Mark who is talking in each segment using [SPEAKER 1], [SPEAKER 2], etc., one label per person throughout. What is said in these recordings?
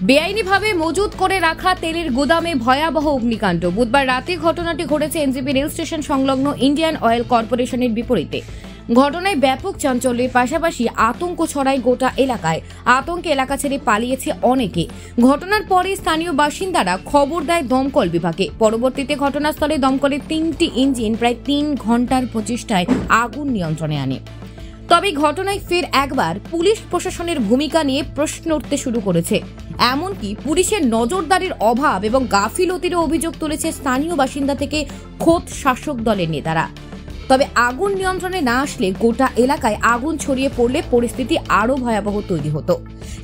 [SPEAKER 1] বেআইনিভাবে মজুত করে রাখা তেলের গুদামে ভয়াবহ অগ্নিকাণ্ড। বুধবার রাতে ঘটনাটি ঘটেছে এনজেপি রেল স্টেশন সংলগ্ন ইন্ডিয়ান অয়েল কর্পোরেশনের বিপরীতে। ঘটনায় ব্যাপক চাঞ্চল্যের পাশাপাশি আতঙ্ক ছড়ায় গোটা এলাকায়। আতঙ্কে এলাকা ছেড়ে পালিয়েছে অনেকে। ঘটনার পরে স্থানীয় বাসিন্দারা খবর দেয় দমকল বিভাগে। পরবর্তীতে ঘটনাস্থলে দমকলের 3টি ইঞ্জিন প্রায় 3 ঘন্টার প্রচেষ্টায় আগুন নিয়ন্ত্রণে আনে। তবে ঘটনায় ফের একবার পুলিশ প্রশাসনের ভূমিকা নিয়ে প্রশ্ন উঠতে শুরু করেছে। এমনকি পুলিশের নজরদারির অভাব এবং গাফিলতিরও অভিযোগ তুলেছে স্থানীয় বাসিন্দা থেকে খোদ শাসক দলের নেতারা। তবে আগুন নিয়ন্ত্রণে না আসলে গোটা এলাকায় আগুন ছড়িয়ে পড়লে পরিস্থিতি আরও ভয়াবহ তৈরি হতো।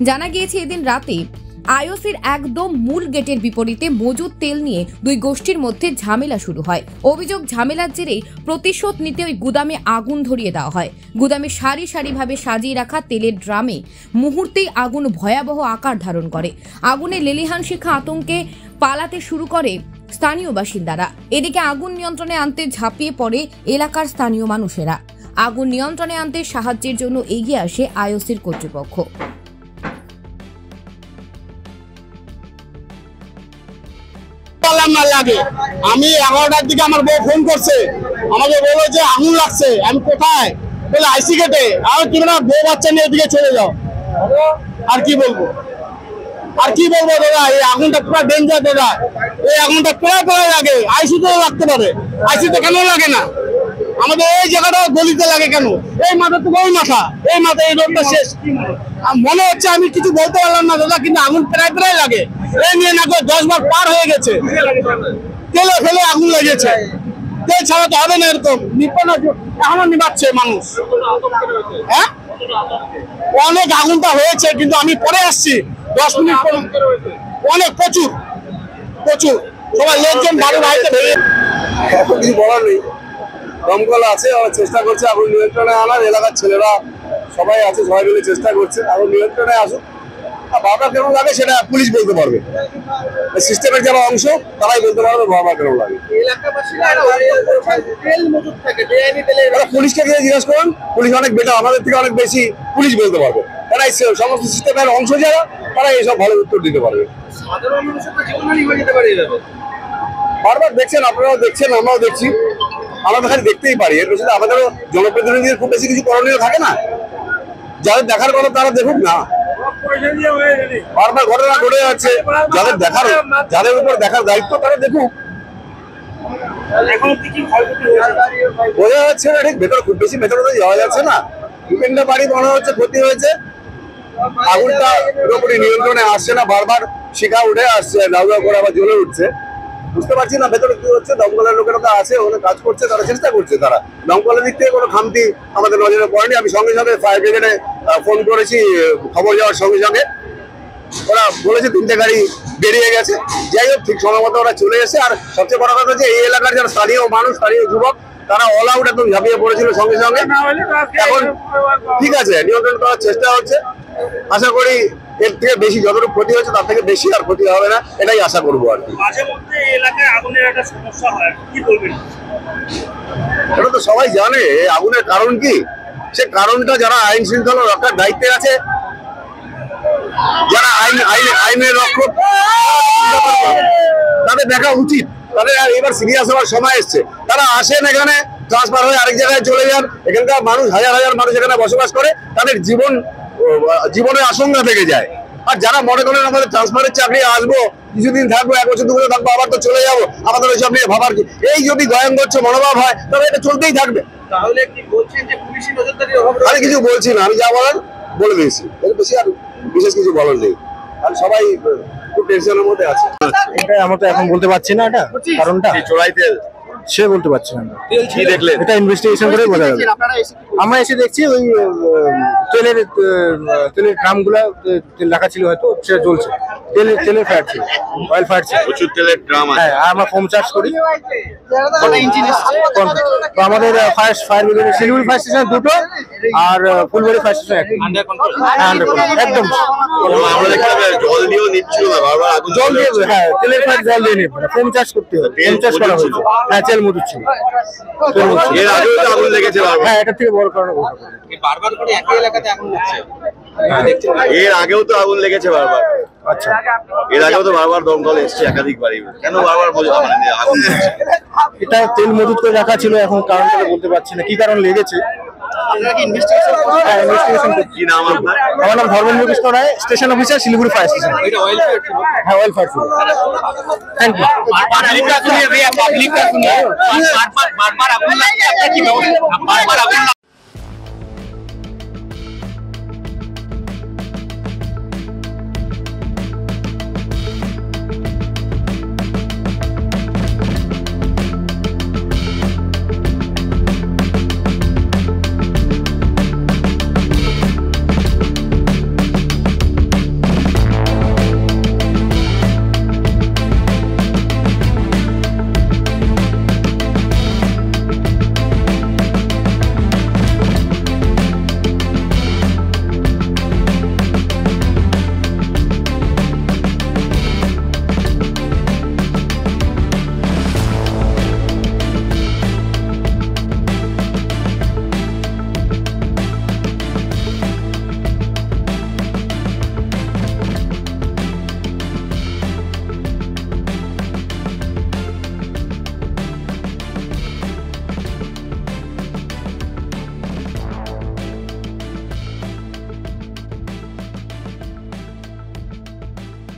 [SPEAKER 1] জানা গিয়েছে এদিন রাতে আইওসির একদম মূল গেটের বিপরীতে মজুদ তেল নিয়ে দুই গোষ্ঠীর মধ্যে ঝামেলা শুরু হয়। অভিযোগ, ঝামেলার জেরে প্রতিশোধ নিতে ওই গুদামে আগুন ধরিয়ে দেওয়া হয়। গুদামে সারি সারিভাবে সাজিয়ে রাখা তেলের ড্রামে মুহূর্তেই আগুন ভয়াবহ আকার ধারণ করে। আগুনে লেলিহান শিখা আতঙ্কে পালাতে শুরু করে স্থানীয় বাসিন্দারা। এদিকে আগুন নিয়ন্ত্রণে আনতে ঝাঁপিয়ে পড়ে এলাকার স্থানীয় মানুষেরা। আগুন নিয়ন্ত্রণে আনতে সাহায্যের জন্য এগিয়ে আসে আইওসির কর্তৃপক্ষ।
[SPEAKER 2] লাগে আমি 11টার দিকে আমার বউ ফোন করছে, আমাকে বললো যে আগুন লাগছে। আমি কোথায় বলে আইসি গেটে। আর তুমি না বউ বাচ্চা নিয়ে এদিকে চলে যাও। আর কি বলবো দাদা, এই আগুনটা পুরো ডেঞ্জার দাদা। এই আগুনটা প্রায় লাগে, আইসিতেও লাগতে পারে। আইসিতে কেন লাগে না? আমাদের এই জায়গাটা গলিতে লাগে কেন? এই মাথা তো ওই মাথা, এই মাথা, এই রোডটা শেষ। মনে হচ্ছে আমি কিছু বলতে পারলাম না দাদা, কিন্তু আগুন প্রায় লাগে। এই নিয়ে না 10 বার পার হয়ে গেছে, তেলে ফেলে আগুন লেগেছে। তেল ছাড়া তো হবে না এরকম। এখনো নিবাচ্ছে মানুষ। হ্যাঁ, অনেক আগুনটা হয়েছে, কিন্তু আমি পরে আসছি 10 মিনিট পর। অনেক প্রচুর সবাই লোকজন বাড়ি বাড়িতে ভেঙে। এখন কিছু বলার নেই। দমকল আছে, চেষ্টা করছে আগুন নিয়ন্ত্রণে আনার। এলাকার ছেলেরা সবাই আছে, সবাই মিলে চেষ্টা করছে আগুন নিয়ন্ত্রণে আসুক। বাবা কেন লাগে সেটা পুলিশ বলতে পারবে। সিস্টেমের যারা অংশ তারাই বলতে পারবে বাবা কেন লাগে। পুলিশকে গিয়ে জিজ্ঞাসা করুন, পুলিশ অনেক বেটার, আমাদের থেকে অনেক বেশি পুলিশ বলতে পারবে। তারাই সমস্ত সিস্টেমের অংশ যারা, তারা এইসব ভালো উত্তর দিতে পারবে। বারবার দেখছেন, আপনারাও দেখছেন, আমরাও দেখছি। আমরা তো খালি দেখতেই পারি, এর পেছনে আমাদেরও জনপ্রতিনিধিদের খুব বেশি কিছু করণীয় থাকে না। যাদের দেখার কথা তারা দেখুক না। বারবার ঘটনা ঘটে যাচ্ছে, যাদের উপর দেখার দায়িত্ব তারা দেখুক। বোঝা যাচ্ছে না ঠিক, ভেতরে খুব বেশি ভেতরে তো যাওয়া যাচ্ছে না। বিভিন্ন বাড়ি মনে হচ্ছে ক্ষতি হয়েছে। আগুনটা পুরোপুরি নিয়ন্ত্রণে আসছে না, বারবার শিখা উঠে আসছে, দাউ দাউ করে আবার জ্বলে উঠছে। বুঝতে পারছি না ভেতরে কি হচ্ছে। দমকলের লোকেরা তো আছে, ওখানে কাজ করছে, তারা চেষ্টা করছে। তারা দমকলের দিক থেকে কোনো খামতি আমাদের নজরে পড়েনি। আমি সঙ্গে সঙ্গে ফায়ার ব্রিগেডে ফোন করেছি, খবর যাওয়ার সঙ্গে সঙ্গে ওরা বলেছে 3টে গাড়ি বেরিয়ে গেছে। যাই হোক, ঠিক সময় মতো ওরা চলে এসে। আর সবচেয়ে বড় কথা হচ্ছে এই এলাকার যারা স্থানীয় মানুষ, স্থানীয় যুবক, তারা অল আউট একদম ঝাঁপিয়ে পড়েছিল সঙ্গে সঙ্গে। এখন ঠিক আছে, নিয়ন্ত্রণ করার চেষ্টা হচ্ছে। আশা করি এর থেকে বেশি যতটুকু ক্ষতি হচ্ছে তার থেকে বেশি আর ক্ষতি হবে না, এটাই আশা করবো আর কি। এটা তো সবাই জানে আগুনের কারণ কি। সে কারণটা যারা আইন শৃঙ্খলা রক্ষার দায়িত্বে আছে, যারা আইনের রক্ষক, তাদের দেখা উচিত। তাদের এবার সিরিয়াস হওয়ার সময় এসছে। তারা আসেন এখানে, ট্রান্সফার হয়ে আরেক জায়গায় চলে যান। এখানকার মানুষ, হাজার হাজার মানুষ এখানে বসবাস করে, তাদের জীবনের আশঙ্কা থেকে যায়। আর যারা মনে করেন আমাদের ট্রান্সফারের চাকরি আসবো, কিছুদিন থাকবো, 1 বছর 2 বছর থাকবো, আবার তো চলে যাবো, আমাদের ওইসব নিয়ে ভাবার কি। এই যদি গয়ঙ্গচ্ছ মনোভাব হয় তাহলে এটা চলতেই থাকবে। তাহলে কি বলছেন যে পুলিশি নজরদারির অভাব? আমি কিছু বলছি না, আমি যা বলার বলে দিয়েছি, এর বেশি আর বিশেষ কিছু বলার নেই। আর সবাই খুব টেনশনের মধ্যে আছে।
[SPEAKER 3] এটা আমরা তো এখন বলতে পারছি না এটা কারণটা।
[SPEAKER 2] চোরাই তেল
[SPEAKER 3] সে বলতে পারছি না।
[SPEAKER 4] কি দেখলেন?
[SPEAKER 3] এটা ইনভেস্টিগেশন করে বোঝা যাবে। আমরা এসে দেখছি ওই তেলের ড্রামগুলো তেল রাখা ছিল, হয়তো সেটা জ্বলছে। তেলের ফায়ার ছিল, অয়েল ফায়ার ছিল।
[SPEAKER 4] প্রচুর তেলের ড্রাম আছে।
[SPEAKER 3] হ্যাঁ, আর আমরা ফোম চার্জ করি। তো আমাদের fire brigade Siliguri fire station 2টো আর ফুলবাড়ি ফায়ার স্টেশন 1টো। একদম
[SPEAKER 4] আমরা দেখলাম জল দিয়েও নিচ্ছিল না, বারবার আগুন
[SPEAKER 3] জল দিয়ে, হ্যাঁ তেলের ফায়ার জল দিয়ে নেই, ফোম চার্জ করতে হবে। ফোম চার্জ করা হয়েছে। হ্যাঁ, তেল মজুদ ছিল।
[SPEAKER 4] এর আগেও তো আগুন লেগেছে বারবার।
[SPEAKER 3] হ্যাঁ, এটা থেকে বড় কারণ
[SPEAKER 5] বারবার করে একই এলাকাতে আগুন লাগছে।
[SPEAKER 4] এর আগেও তো আগুন লেগেছে বারবার।
[SPEAKER 3] আচ্ছা,
[SPEAKER 4] এর আগেও তো বারবার দমকল এসছে একাধিকবারই, কেন বারবার মানে আগুন লেগেছে?
[SPEAKER 3] এটা তেল মজুদ করে রাখা ছিল, এখন কারণটা বলতে পারছি না কি কারণ লেগেছে। হ্যাঁ, ইনভেস্টিগেশন করছি।
[SPEAKER 4] কি নাম আপনার?
[SPEAKER 3] আমার নাম Dharmendra Krishna Roy, station officer, Siliguri fire station.
[SPEAKER 5] এটা অয়েল ফায়ার ছিল।
[SPEAKER 3] হ্যাঁ, অয়েল ফায়ার ছিল। Thank you.
[SPEAKER 5] পাবলিক का सुनिए, बारबार आগুন লাগছে, আপনারা কি ব্যবস্থা? বারবার আগুন